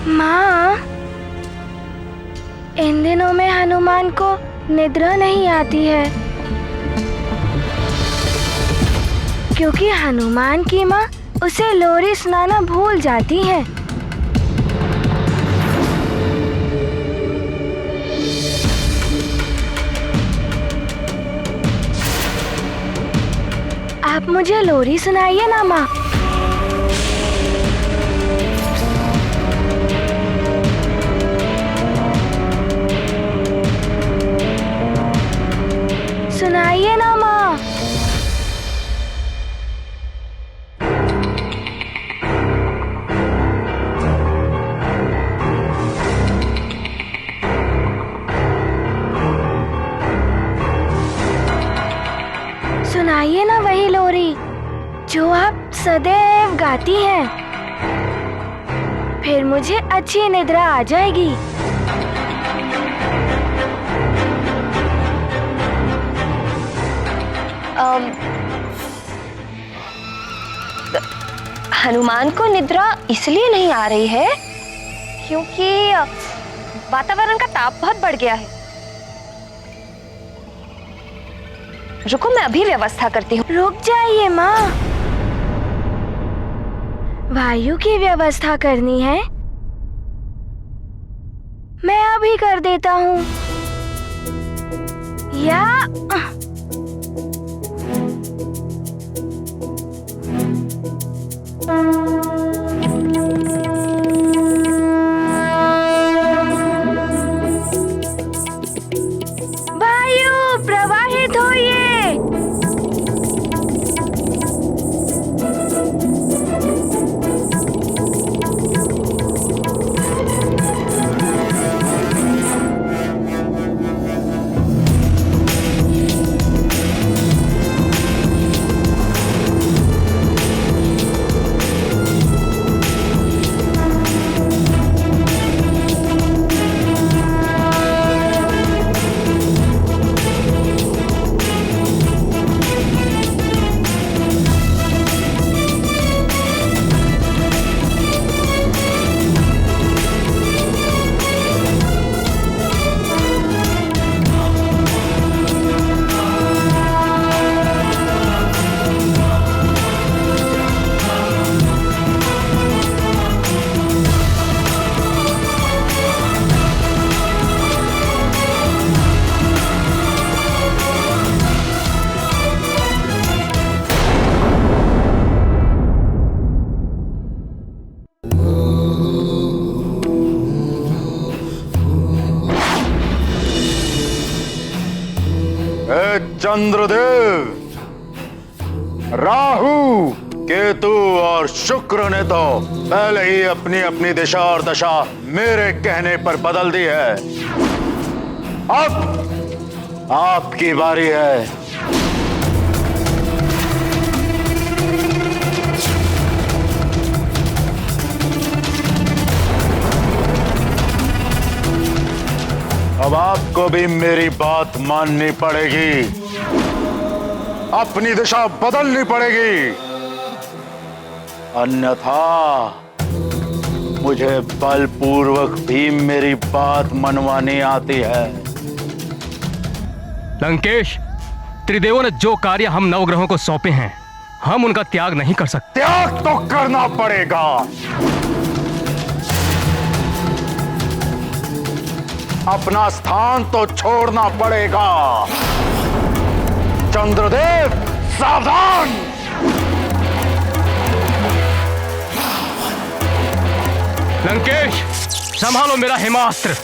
माँ, इन दिनों में हनुमान को निद्रा नहीं आती है क्योंकि हनुमान की माँ उसे लोरी सुनाना भूल जाती है। आप मुझे लोरी सुनाइए ना माँ। सुनाइए ना माँ। सुनाइए ना वही लोरी जो आप सदैव गाती हैं। फिर मुझे अच्छी निद्रा आ जाएगी। हनुमान को निद्रा इसलिए नहीं आ रही है क्योंकि वातावरण का ताप बहुत बढ़ गया है। रुको, मैं अभी व्यवस्था करती हूँ। रुक जाइए माँ, वायु की व्यवस्था करनी है। मैं अभी कर देता हूँ। या वायु प्रवाहित होइए। चंद्रदेव, राहु, केतु और शुक्र ने तो पहले ही अपनी अपनी दिशा और दशा मेरे कहने पर बदल दी है। अब आपकी बारी है। अब आपको भी मेरी बात माननी पड़ेगी, अपनी दिशा बदलनी पड़ेगी, अन्यथा मुझे बलपूर्वक भी मेरी बात मनवानी आती है। लंकेश, त्रिदेवों ने जो कार्य हम नवग्रहों को सौंपे हैं, हम उनका त्याग नहीं कर सकते। त्याग तो करना पड़ेगा। अपना स्थान तो छोड़ना पड़ेगा। चंद्रदेव, सावधान! लंकेश, संभालो मेरा हिमास्त्र।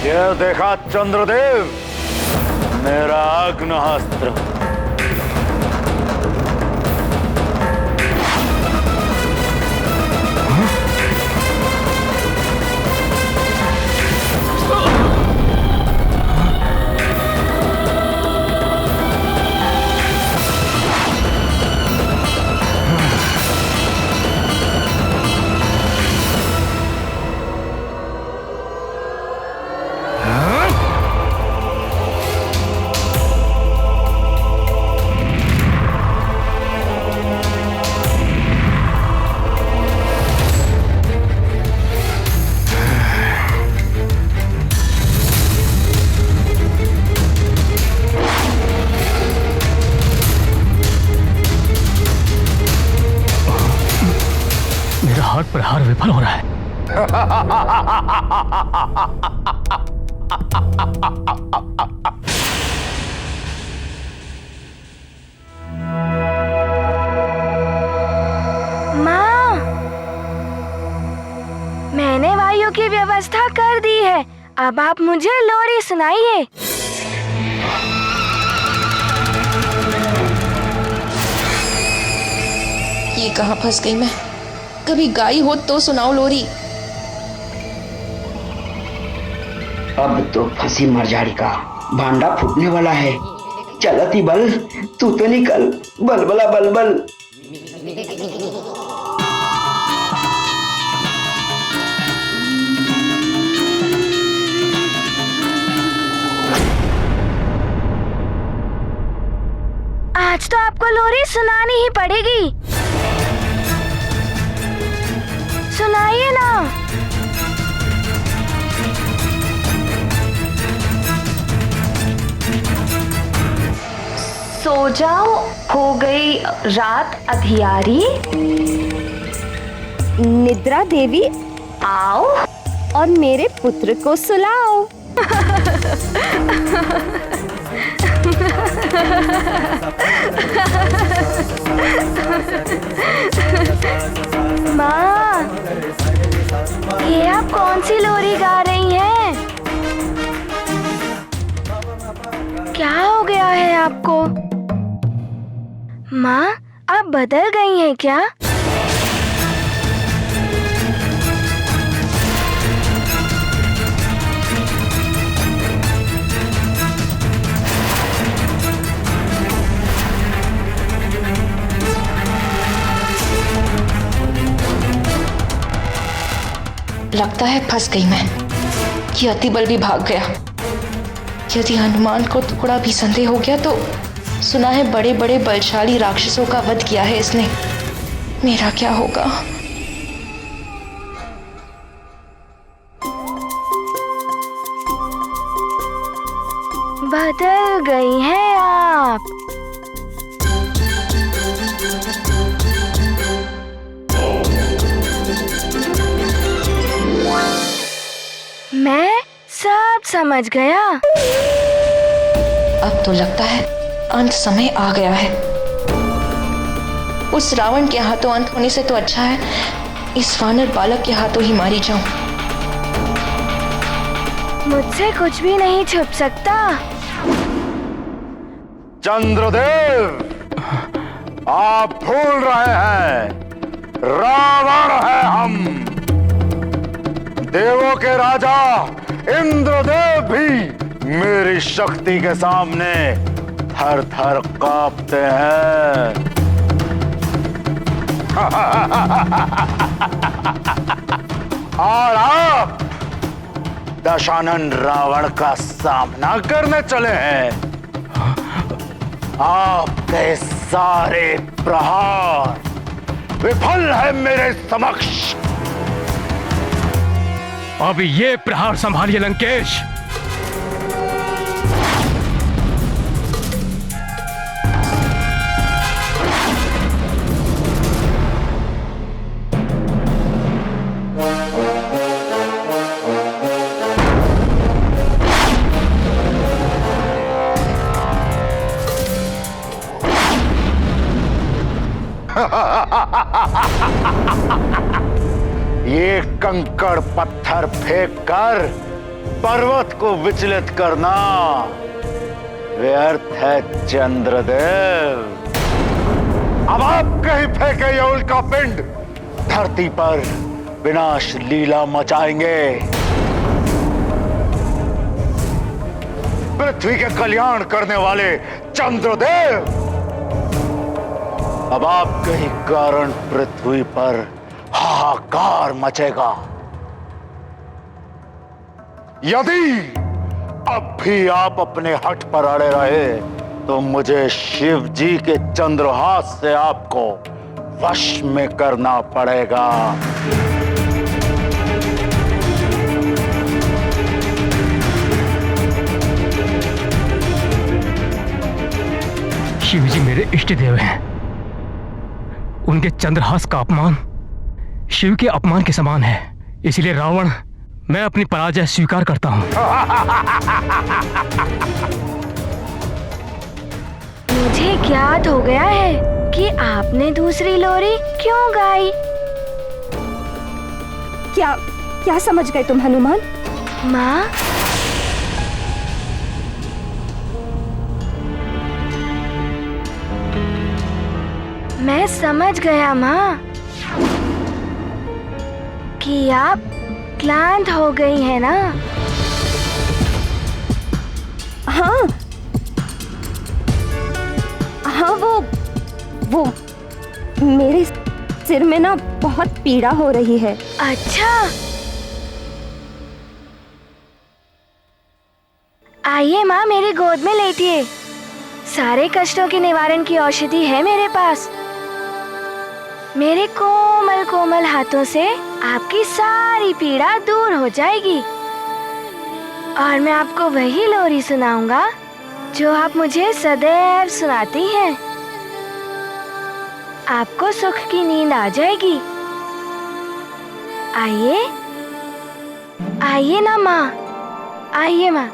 ये देखा चंद्रदेव, मेरा आग्नेयास्त्र। प्रहार विफल हो रहा है। माँ, मैंने वायु की व्यवस्था कर दी है। अब आप मुझे लोरी सुनाइए। ये कहाँ फंस गई मैं? कभी गाई हो तो सुनाओ लोरी। अब तो फंसी मरजाड़ी का भांडा फूटने वाला है। चलती बल, तू तो निकल, बलबला बलबल। आज तो आपको लोरी सुनानी ही पड़ेगी। सुनाइए ना। सो जाओ, हो गई रात अधियारी। निद्रा देवी आओ और मेरे पुत्र को सुलाओ। माँ, ये आप कौन सी लोरी गा रही हैं? क्या हो गया है आपको? माँ, आप बदल गई हैं क्या? लगता है फंस गई मैं। ये अतिबल भी भाग गया। यदि हनुमान को थोड़ा भी संदेह हो गया तो सुना है बड़े बड़े बलशाली राक्षसों का वध किया है इसने। मेरा क्या होगा? बदल गई हैं आप। मैं सब समझ गया। अब तो लगता है अंत समय आ गया है। उस रावण के हाथों अंत होने से तो अच्छा है इस वानर बालक के हाथों ही मारी जाऊं। मुझसे कुछ भी नहीं छुप सकता। चंद्रदेव, आप भूल रहे हैं, रावण है हम। देवों के राजा इंद्रदेव भी मेरी शक्ति के सामने थर थर कांपते हैं। और आप दशानन रावण का सामना करने चले हैं। आपके सारे प्रहार विफल है मेरे समक्ष। अब ये प्रहार संभालिए लंकेश। ये कंकड़ पत्थर फेंक कर पर्वत को विचलित करना व्यर्थ है चंद्रदेव। अब आप कहीं फेंके ये उल्का पिंड धरती पर विनाश लीला मचाएंगे। पृथ्वी के कल्याण करने वाले चंद्रदेव, अब आपके ही कारण पृथ्वी पर हाहाकार मचेगा। यदि अब भी आप अपने हट पर अड़े रहे तो मुझे शिव जी के चंद्रहास से आपको वश में करना पड़ेगा। शिव जी मेरे इष्ट देव हैं। उनके चंद्रहास का अपमान शिव के अपमान के समान है। इसलिए रावण, मैं अपनी पराजय स्वीकार करता हूं। मुझे ज्ञात हो गया है कि आपने दूसरी लोरी क्यों गाई। क्या समझ गए तुम हनुमान? माँ, मैं समझ गया माँ कि आप क्लांत हो गई है ना। हाँ, वो मेरे सिर में ना बहुत पीड़ा हो रही है। अच्छा, आइए माँ, मेरी गोद में लेटिए। सारे कष्टों के निवारण की औषधि है मेरे पास। मेरे कोमल कोमल हाथों से आपकी सारी पीड़ा दूर हो जाएगी और मैं आपको वही लोरी सुनाऊंगा जो आप मुझे सदैव सुनाती हैं। आपको सुख की नींद आ जाएगी। आइए आइए ना माँ, आइए माँ।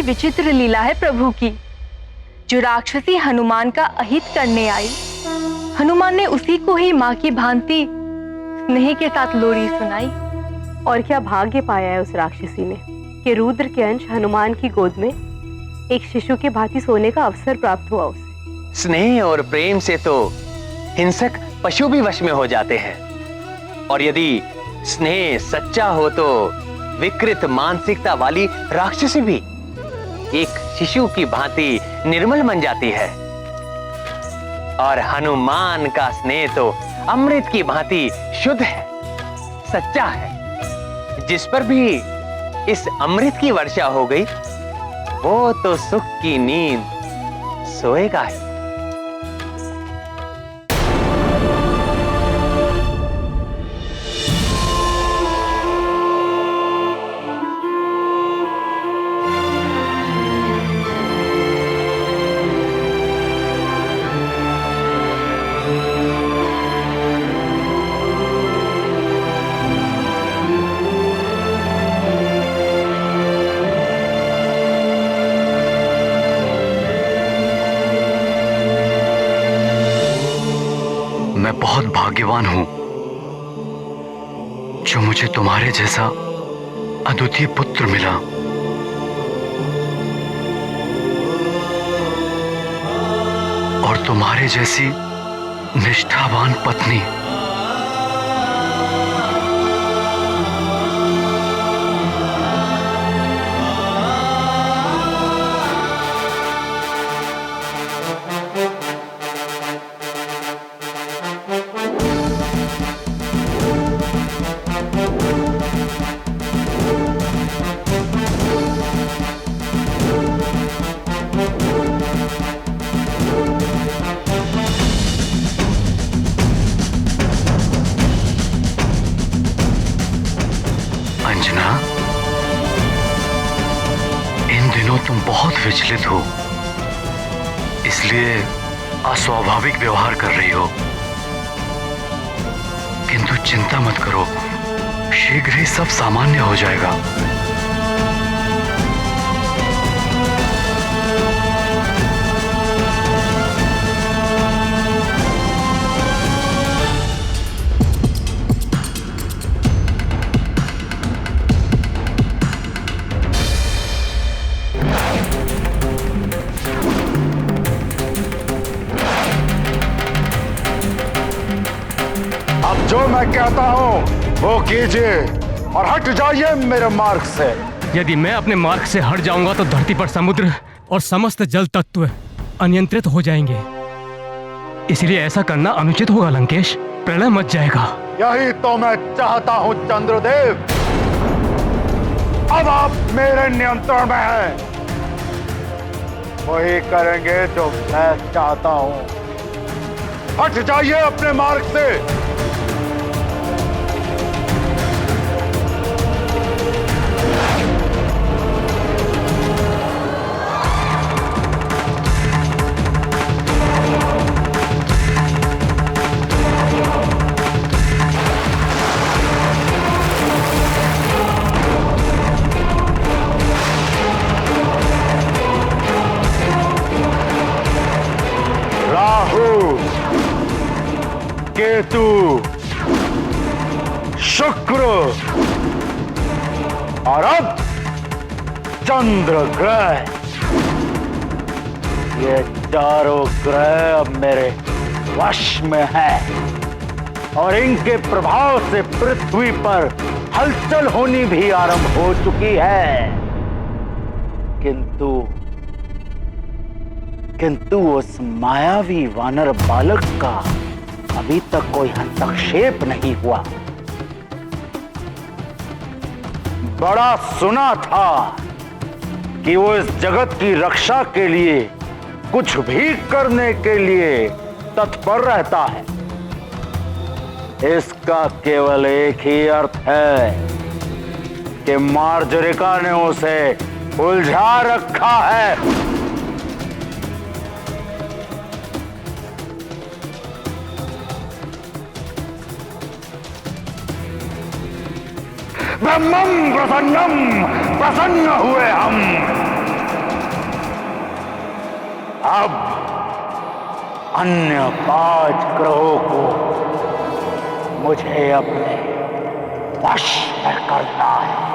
विचित्र लीला है प्रभु की। जो राक्षसी हनुमान का अहित करने आई, हनुमान ने उसी को ही माँ की भांति स्नेह के साथ लोरी सुनाई। और क्या भाग्य पाया है उस राक्षसी ने कि रुद्र के अंश हनुमान की गोद में एक शिशु के भांति सोने का अवसर प्राप्त हुआ उसे। स्नेह और प्रेम से तो हिंसक पशु भी वश में हो जाते हैं, और यदि स्नेह सच्चा हो तो विकृत मानसिकता वाली राक्षसी भी। एक शिशु की भांति निर्मल बन जाती है। और हनुमान का स्नेह तो अमृत की भांति शुद्ध है, सच्चा है। जिस पर भी इस अमृत की वर्षा हो गई, वो तो सुख की नींद सोएगा ही। मैं बहुत भाग्यवान हूं जो मुझे तुम्हारे जैसा अद्वितीय पुत्र मिला। और तुम्हारे जैसी निष्ठावान पत्नी। अंजना, इन दिनों तुम बहुत विचलित हो, इसलिए अस्वाभाविक व्यवहार कर रही हो। किंतु चिंता मत करो, शीघ्र ही सब सामान्य हो जाएगा। अब जो मैं कहता हूँ वो कीजिए और हट जाइए मेरे मार्ग से। यदि मैं अपने मार्ग से हट जाऊंगा तो धरती पर समुद्र और समस्त जल तत्व अनियंत्रित हो जाएंगे। इसलिए ऐसा करना अनुचित होगा लंकेश, प्रलय मच जाएगा। यही तो मैं चाहता हूँ चंद्रदेव। अब आप मेरे नियंत्रण में हैं। वही करेंगे जो मैं चाहता हूँ। हट जाइए अपने मार्ग से। केतु, शुक्र और अब चंद्र ग्रह, ये चारों ग्रह अब मेरे वश में हैं और इनके प्रभाव से पृथ्वी पर हलचल होनी भी आरंभ हो चुकी है। किंतु उस मायावी वानर बालक का अभी तक कोई हस्तक्षेप नहीं हुआ। बड़ा सुना था कि वो इस जगत की रक्षा के लिए कुछ भी करने के लिए तत्पर रहता है। इसका केवल एक ही अर्थ है कि मार्जरिका ने उसे उलझा रखा है। ब्रह्मं प्रसन्नम, प्रसन्न हुए हम। अब अन्य 5 ग्रहों को मुझे अपने वश में करना है।